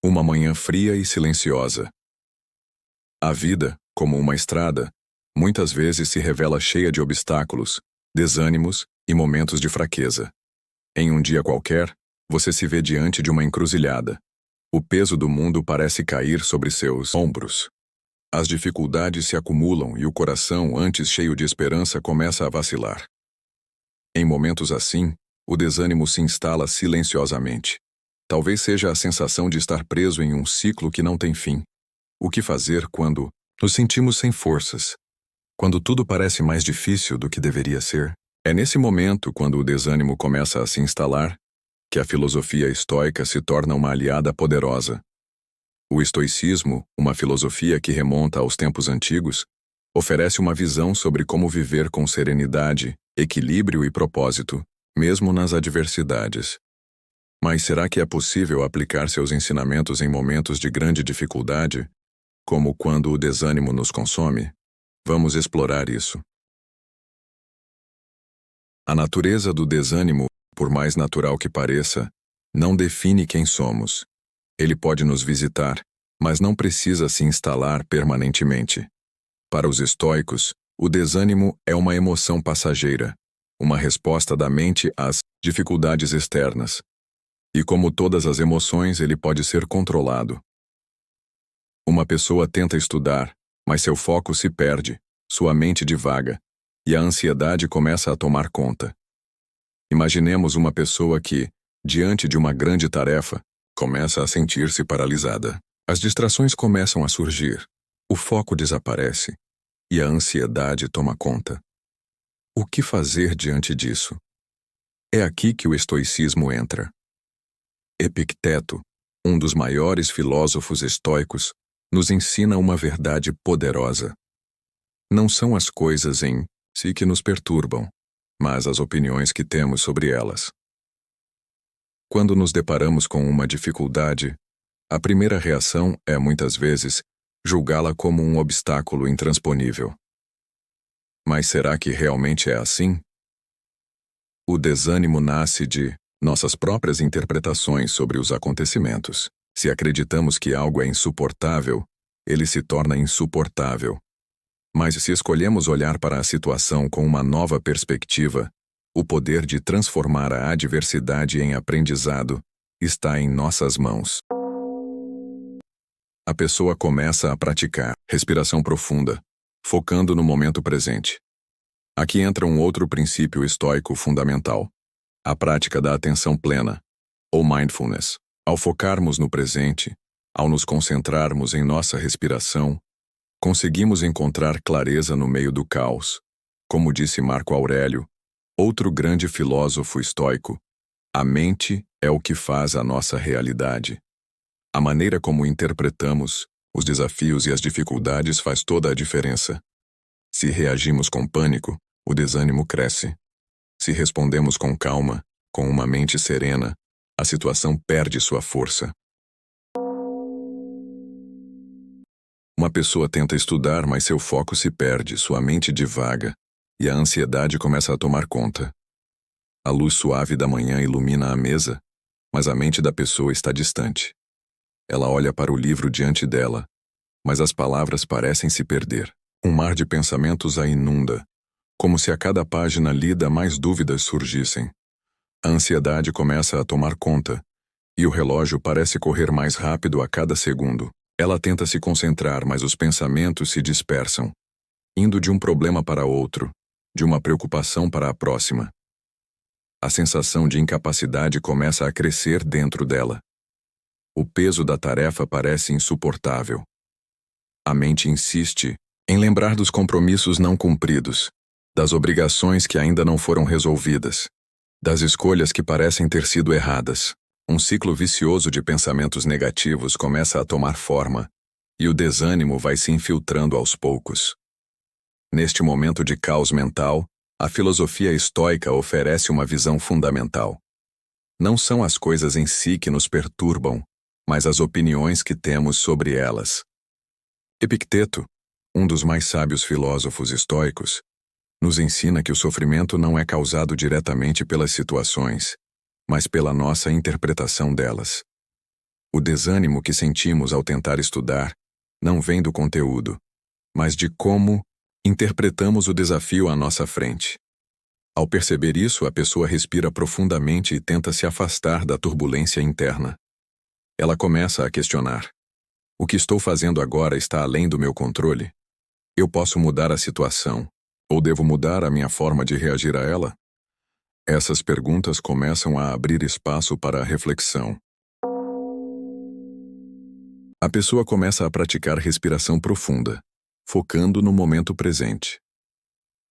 Uma manhã fria e silenciosa. A vida, como uma estrada, muitas vezes se revela cheia de obstáculos, desânimos e momentos de fraqueza. Em um dia qualquer, você se vê diante de uma encruzilhada. O peso do mundo parece cair sobre seus ombros. As dificuldades se acumulam e o coração, antes cheio de esperança, começa a vacilar. Em momentos assim, o desânimo se instala silenciosamente. Talvez seja a sensação de estar preso em um ciclo que não tem fim. O que fazer quando nos sentimos sem forças? Quando tudo parece mais difícil do que deveria ser? É nesse momento, quando o desânimo começa a se instalar, que a filosofia estoica se torna uma aliada poderosa. O estoicismo, uma filosofia que remonta aos tempos antigos, oferece uma visão sobre como viver com serenidade, equilíbrio e propósito, mesmo nas adversidades. Mas será que é possível aplicar seus ensinamentos em momentos de grande dificuldade, como quando o desânimo nos consome? Vamos explorar isso. A natureza do desânimo, por mais natural que pareça, não define quem somos. Ele pode nos visitar, mas não precisa se instalar permanentemente. Para os estoicos, o desânimo é uma emoção passageira, uma resposta da mente às dificuldades externas. E como todas as emoções, ele pode ser controlado. Uma pessoa tenta estudar, mas seu foco se perde, sua mente divaga, e a ansiedade começa a tomar conta. Imaginemos uma pessoa que, diante de uma grande tarefa, começa a sentir-se paralisada. As distrações começam a surgir, o foco desaparece, e a ansiedade toma conta. O que fazer diante disso? É aqui que o estoicismo entra. Epicteto, um dos maiores filósofos estoicos, nos ensina uma verdade poderosa. Não são as coisas em si que nos perturbam, mas as opiniões que temos sobre elas. Quando nos deparamos com uma dificuldade, a primeira reação é, muitas vezes, julgá-la como um obstáculo intransponível. Mas será que realmente é assim? O desânimo nasce de nossas próprias interpretações sobre os acontecimentos. Se acreditamos que algo é insuportável, ele se torna insuportável. Mas se escolhemos olhar para a situação com uma nova perspectiva, o poder de transformar a adversidade em aprendizado está em nossas mãos. A pessoa começa a praticar respiração profunda, focando no momento presente. Aqui entra um outro princípio estoico fundamental: a prática da atenção plena, ou mindfulness. Ao focarmos no presente, ao nos concentrarmos em nossa respiração, conseguimos encontrar clareza no meio do caos. Como disse Marco Aurélio, outro grande filósofo estoico, a mente é o que faz a nossa realidade. A maneira como interpretamos os desafios e as dificuldades faz toda a diferença. Se reagimos com pânico, o desânimo cresce. Se respondemos com calma, com uma mente serena, a situação perde sua força. Uma pessoa tenta estudar, mas seu foco se perde, sua mente divaga, e a ansiedade começa a tomar conta. A luz suave da manhã ilumina a mesa, mas a mente da pessoa está distante. Ela olha para o livro diante dela, mas as palavras parecem se perder. Um mar de pensamentos a inunda, como se a cada página lida mais dúvidas surgissem. A ansiedade começa a tomar conta, e o relógio parece correr mais rápido a cada segundo. Ela tenta se concentrar, mas os pensamentos se dispersam, indo de um problema para outro, de uma preocupação para a próxima. A sensação de incapacidade começa a crescer dentro dela. O peso da tarefa parece insuportável. A mente insiste em lembrar dos compromissos não cumpridos, das obrigações que ainda não foram resolvidas, das escolhas que parecem ter sido erradas. Um ciclo vicioso de pensamentos negativos começa a tomar forma, e o desânimo vai se infiltrando aos poucos. Neste momento de caos mental, a filosofia estoica oferece uma visão fundamental. Não são as coisas em si que nos perturbam, mas as opiniões que temos sobre elas. Epicteto, um dos mais sábios filósofos estoicos, nos ensina que o sofrimento não é causado diretamente pelas situações, mas pela nossa interpretação delas. O desânimo que sentimos ao tentar estudar não vem do conteúdo, mas de como interpretamos o desafio à nossa frente. Ao perceber isso, a pessoa respira profundamente e tenta se afastar da turbulência interna. Ela começa a questionar: o que estou fazendo agora está além do meu controle? Eu posso mudar a situação, ou devo mudar a minha forma de reagir a ela? Essas perguntas começam a abrir espaço para a reflexão. A pessoa começa a praticar respiração profunda, focando no momento presente.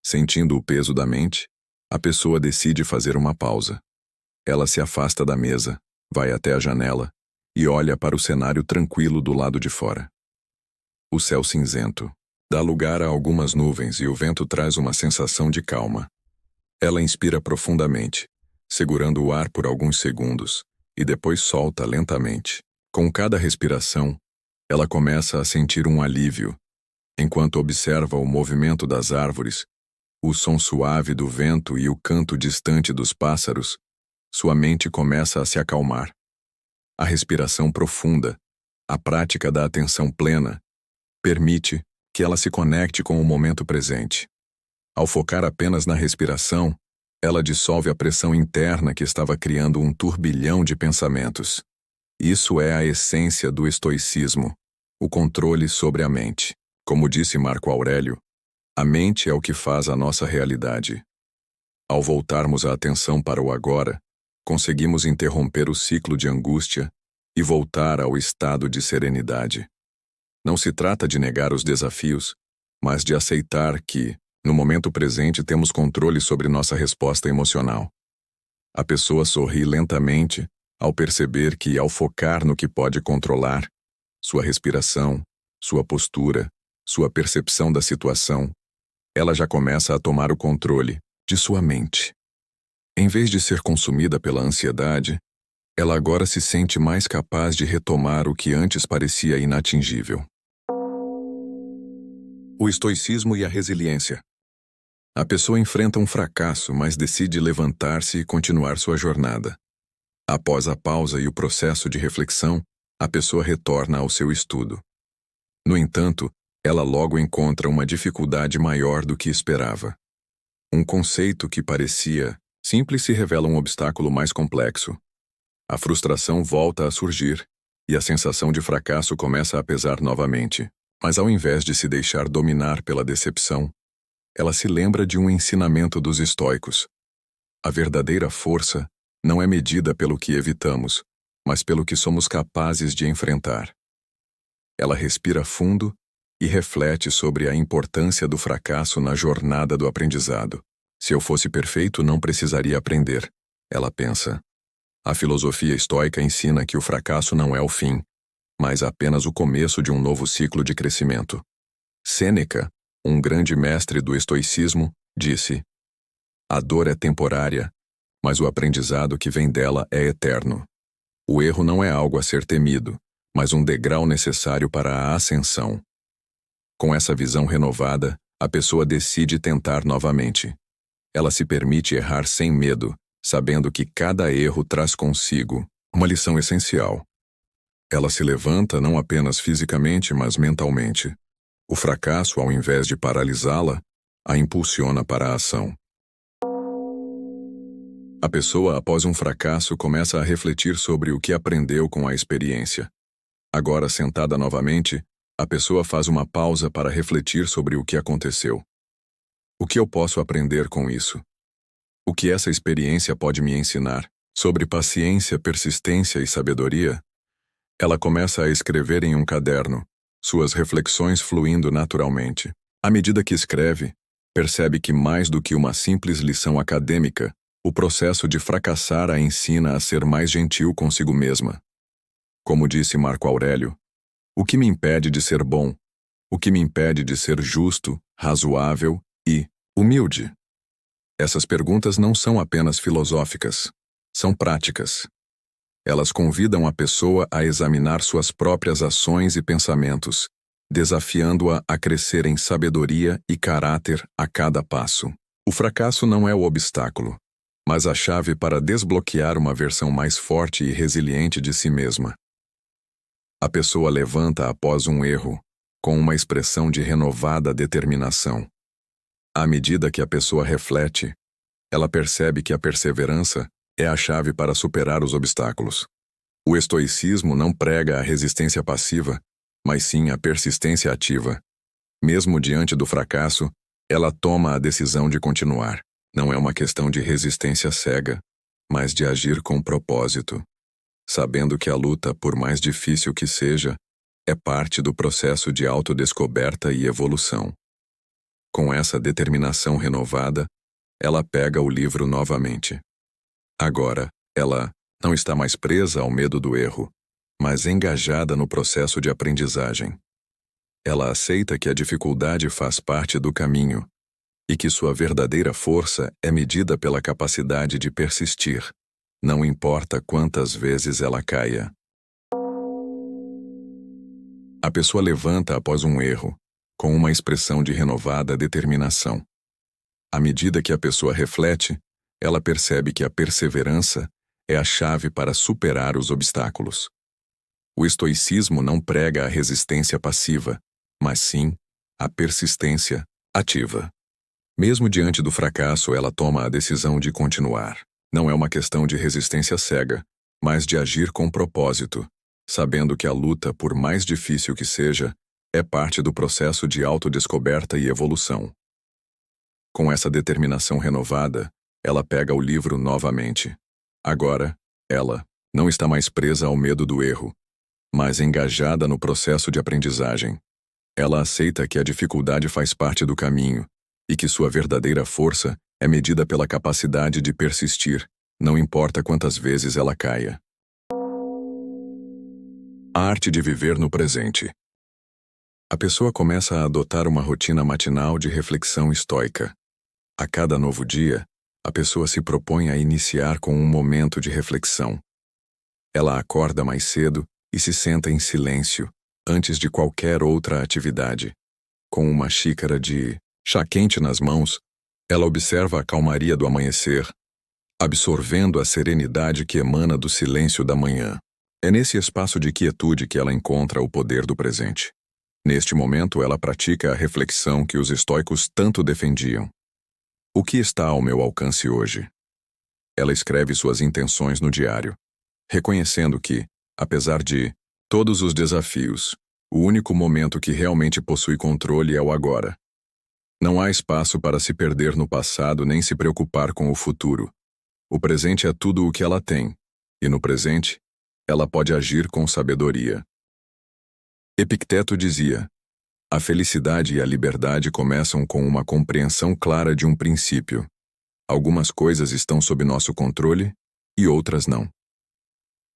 Sentindo o peso da mente, a pessoa decide fazer uma pausa. Ela se afasta da mesa, vai até a janela e olha para o cenário tranquilo do lado de fora. O céu cinzento dá lugar a algumas nuvens e o vento traz uma sensação de calma. Ela inspira profundamente, segurando o ar por alguns segundos, e depois solta lentamente. Com cada respiração, ela começa a sentir um alívio. Enquanto observa o movimento das árvores, o som suave do vento e o canto distante dos pássaros, sua mente começa a se acalmar. A respiração profunda, a prática da atenção plena, permite que ela se conecte com o momento presente. Ao focar apenas na respiração, ela dissolve a pressão interna que estava criando um turbilhão de pensamentos. Isso é a essência do estoicismo, o controle sobre a mente. Como disse Marco Aurélio, a mente é o que faz a nossa realidade. Ao voltarmos a atenção para o agora, conseguimos interromper o ciclo de angústia e voltar ao estado de serenidade. Não se trata de negar os desafios, mas de aceitar que, no momento presente, temos controle sobre nossa resposta emocional. A pessoa sorri lentamente ao perceber que, ao focar no que pode controlar, sua respiração, sua postura, sua percepção da situação, ela já começa a tomar o controle de sua mente. Em vez de ser consumida pela ansiedade, ela agora se sente mais capaz de retomar o que antes parecia inatingível. O estoicismo e a resiliência. A pessoa enfrenta um fracasso, mas decide levantar-se e continuar sua jornada. Após a pausa e o processo de reflexão, a pessoa retorna ao seu estudo. No entanto, ela logo encontra uma dificuldade maior do que esperava. Um conceito que parecia simples se revela um obstáculo mais complexo. A frustração volta a surgir, e a sensação de fracasso começa a pesar novamente. Mas ao invés de se deixar dominar pela decepção, ela se lembra de um ensinamento dos estoicos. A verdadeira força não é medida pelo que evitamos, mas pelo que somos capazes de enfrentar. Ela respira fundo e reflete sobre a importância do fracasso na jornada do aprendizado. Se eu fosse perfeito, não precisaria aprender, ela pensa. A filosofia estoica ensina que o fracasso não é o fim, mas apenas o começo de um novo ciclo de crescimento. Sêneca, um grande mestre do estoicismo, disse: a dor é temporária, mas o aprendizado que vem dela é eterno. O erro não é algo a ser temido, mas um degrau necessário para a ascensão. Com essa visão renovada, a pessoa decide tentar novamente. Ela se permite errar sem medo, sabendo que cada erro traz consigo uma lição essencial. Ela se levanta não apenas fisicamente, mas mentalmente. O fracasso, ao invés de paralisá-la, a impulsiona para a ação. A pessoa, após um fracasso, começa a refletir sobre o que aprendeu com a experiência. Agora, sentada novamente, a pessoa faz uma pausa para refletir sobre o que aconteceu. O que eu posso aprender com isso? O que essa experiência pode me ensinar sobre paciência, persistência e sabedoria? Ela começa a escrever em um caderno, suas reflexões fluindo naturalmente. À medida que escreve, percebe que mais do que uma simples lição acadêmica, o processo de fracassar a ensina a ser mais gentil consigo mesma. Como disse Marco Aurélio, o que me impede de ser bom? O que me impede de ser justo, razoável e humilde? Essas perguntas não são apenas filosóficas, são práticas. Elas convidam a pessoa a examinar suas próprias ações e pensamentos, desafiando-a a crescer em sabedoria e caráter a cada passo. O fracasso não é o obstáculo, mas a chave para desbloquear uma versão mais forte e resiliente de si mesma. A pessoa levanta após um erro, com uma expressão de renovada determinação. À medida que a pessoa reflete, ela percebe que a perseverança é a chave para superar os obstáculos. O estoicismo não prega a resistência passiva, mas sim a persistência ativa. Mesmo diante do fracasso, ela toma a decisão de continuar. Não é uma questão de resistência cega, mas de agir com propósito, sabendo que a luta, por mais difícil que seja, é parte do processo de autodescoberta e evolução. Com essa determinação renovada, ela pega o livro novamente. Agora, ela não está mais presa ao medo do erro, mas engajada no processo de aprendizagem. Ela aceita que a dificuldade faz parte do caminho e que sua verdadeira força é medida pela capacidade de persistir, não importa quantas vezes ela caia. A pessoa levanta após um erro, com uma expressão de renovada determinação. À medida que a pessoa reflete, ela percebe que a perseverança é a chave para superar os obstáculos. O estoicismo não prega a resistência passiva, mas sim a persistência ativa. Mesmo diante do fracasso, ela toma a decisão de continuar. Não é uma questão de resistência cega, mas de agir com propósito, sabendo que a luta, por mais difícil que seja, é parte do processo de autodescoberta e evolução. Com essa determinação renovada, ela pega o livro novamente. Agora, ela não está mais presa ao medo do erro, mas engajada no processo de aprendizagem. Ela aceita que a dificuldade faz parte do caminho e que sua verdadeira força é medida pela capacidade de persistir, não importa quantas vezes ela caia. A arte de viver no presente. A pessoa começa a adotar uma rotina matinal de reflexão estoica. A cada novo dia, a pessoa se propõe a iniciar com um momento de reflexão. Ela acorda mais cedo e se senta em silêncio, antes de qualquer outra atividade. Com uma xícara de chá quente nas mãos, ela observa a calmaria do amanhecer, absorvendo a serenidade que emana do silêncio da manhã. É nesse espaço de quietude que ela encontra o poder do presente. Neste momento, ela pratica a reflexão que os estoicos tanto defendiam. O que está ao meu alcance hoje? Ela escreve suas intenções no diário, reconhecendo que, apesar de todos os desafios, o único momento que realmente possui controle é o agora. Não há espaço para se perder no passado nem se preocupar com o futuro. O presente é tudo o que ela tem, e no presente, ela pode agir com sabedoria. Epicteto dizia: a felicidade e a liberdade começam com uma compreensão clara de um princípio. Algumas coisas estão sob nosso controle e outras não.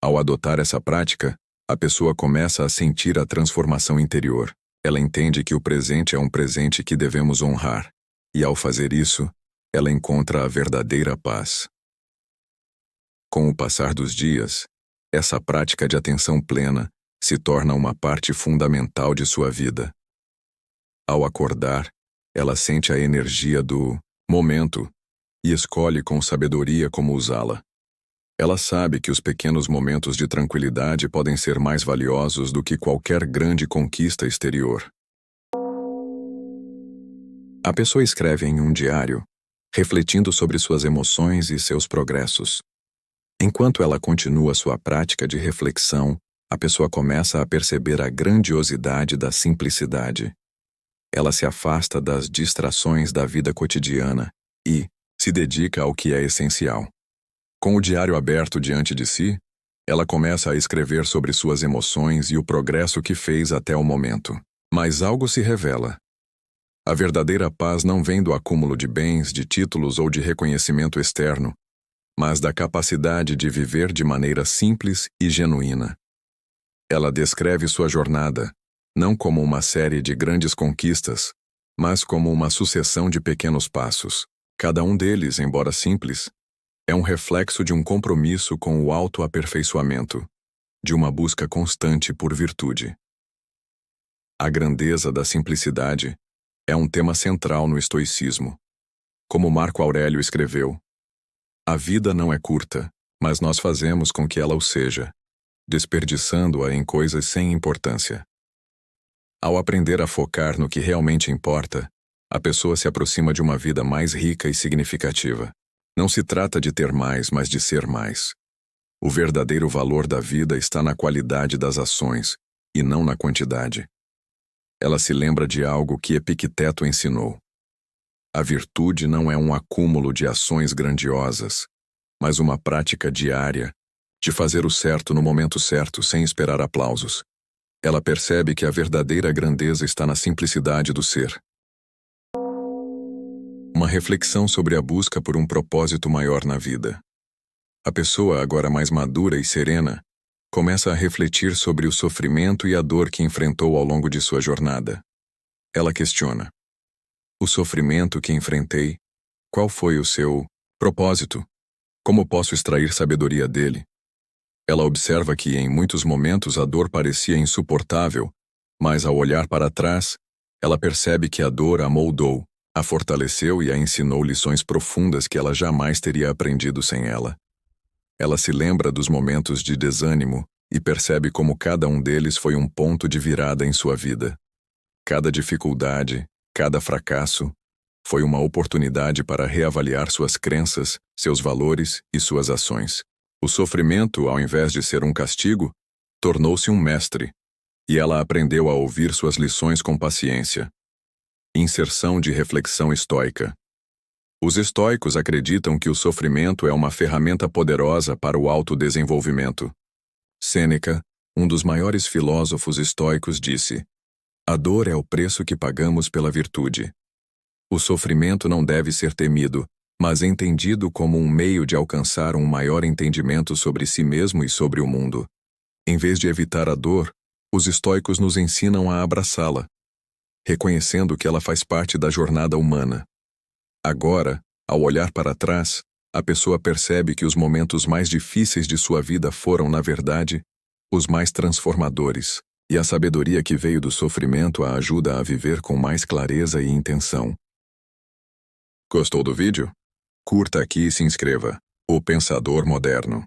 Ao adotar essa prática, a pessoa começa a sentir a transformação interior. Ela entende que o presente é um presente que devemos honrar, e ao fazer isso, ela encontra a verdadeira paz. Com o passar dos dias, essa prática de atenção plena se torna uma parte fundamental de sua vida. Ao acordar, ela sente a energia do momento e escolhe com sabedoria como usá-la. Ela sabe que os pequenos momentos de tranquilidade podem ser mais valiosos do que qualquer grande conquista exterior. A pessoa escreve em um diário, refletindo sobre suas emoções e seus progressos. Enquanto ela continua sua prática de reflexão, a pessoa começa a perceber a grandiosidade da simplicidade. Ela se afasta das distrações da vida cotidiana e se dedica ao que é essencial. Com o diário aberto diante de si, ela começa a escrever sobre suas emoções e o progresso que fez até o momento. Mas algo se revela. A verdadeira paz não vem do acúmulo de bens, de títulos ou de reconhecimento externo, mas da capacidade de viver de maneira simples e genuína. Ela descreve sua jornada, não como uma série de grandes conquistas, mas como uma sucessão de pequenos passos. Cada um deles, embora simples, é um reflexo de um compromisso com o autoaperfeiçoamento, de uma busca constante por virtude. A grandeza da simplicidade é um tema central no estoicismo. Como Marco Aurélio escreveu: a vida não é curta, mas nós fazemos com que ela o seja. desperdiçando-a em coisas sem importância. Ao aprender a focar no que realmente importa, a pessoa se aproxima de uma vida mais rica e significativa. Não se trata de ter mais, mas de ser mais. O verdadeiro valor da vida está na qualidade das ações, e não na quantidade. Ela se lembra de algo que Epicteto ensinou. A virtude não é um acúmulo de ações grandiosas, mas uma prática diária de fazer o certo no momento certo sem esperar aplausos. Ela percebe que a verdadeira grandeza está na simplicidade do ser. Uma reflexão sobre a busca por um propósito maior na vida. A pessoa, agora mais madura e serena, começa a refletir sobre o sofrimento e a dor que enfrentou ao longo de sua jornada. Ela questiona: o sofrimento que enfrentei, qual foi o seu propósito? Como posso extrair sabedoria dele? Ela observa que, em muitos momentos, a dor parecia insuportável, mas, ao olhar para trás, ela percebe que a dor a moldou, a fortaleceu e a ensinou lições profundas que ela jamais teria aprendido sem ela. Ela se lembra dos momentos de desânimo e percebe como cada um deles foi um ponto de virada em sua vida. Cada dificuldade, cada fracasso, foi uma oportunidade para reavaliar suas crenças, seus valores e suas ações. O sofrimento, ao invés de ser um castigo, tornou-se um mestre, e ela aprendeu a ouvir suas lições com paciência. Inserção de reflexão estoica. Os estoicos acreditam que o sofrimento é uma ferramenta poderosa para o autodesenvolvimento. Sêneca, um dos maiores filósofos estoicos, disse: a dor é o preço que pagamos pela virtude. O sofrimento não deve ser temido, mas entendido como um meio de alcançar um maior entendimento sobre si mesmo e sobre o mundo. Em vez de evitar a dor, os estoicos nos ensinam a abraçá-la, reconhecendo que ela faz parte da jornada humana. Agora, ao olhar para trás, a pessoa percebe que os momentos mais difíceis de sua vida foram, na verdade, os mais transformadores, e a sabedoria que veio do sofrimento a ajuda a viver com mais clareza e intenção. Gostou do vídeo? Curta aqui e se inscreva. O Pensador Moderno.